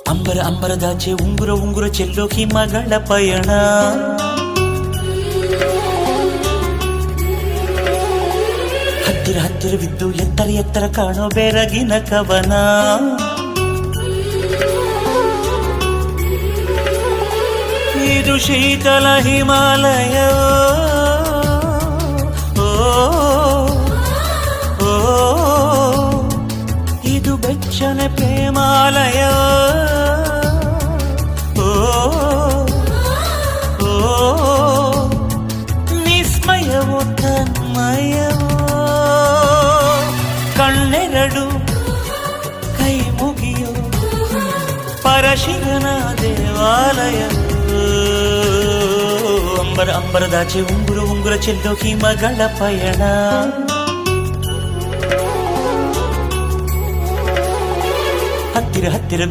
ಅಂಬರ ಅಂಬರದಾಚೆ ಉಂಗುರ ಉಂಗುರ ಚೆಲ್ಲೋ ಹಿಮಗಳ ಪಯಣ. ಹತ್ತಿರ ಹತ್ತಿರವಿದ್ದು ಎತ್ತರ ಎತ್ತರ ಕಾಣೋ ಬೆರಗಿನ ಕವನ. ಇದು ಶೀತಲ ಹಿಮಾಲಯ. ಓ ಓ ಇದು ಬೆಚ್ಚನೆ ಪ್ರೇಮಾಲಯ. ಓ ಓ ವಿಸ್ಮಯವೋ ತನ್ಮಯವೋ ಕಣ್ಣೆರಡು ಕೈ ಮುಗಿಯೋ ಪರಶಿವನ ದೇವಾಲಯ. ಅಂಬರ ಅಂಬರದಾಚೆ ಉಂಗುರ ಉಂಗುರ ಚೆಲ್ಲೋ ಹಿಮಗಳ ಪಯಣ. ಹತ್ತಿರ ಹತ್ತಿರ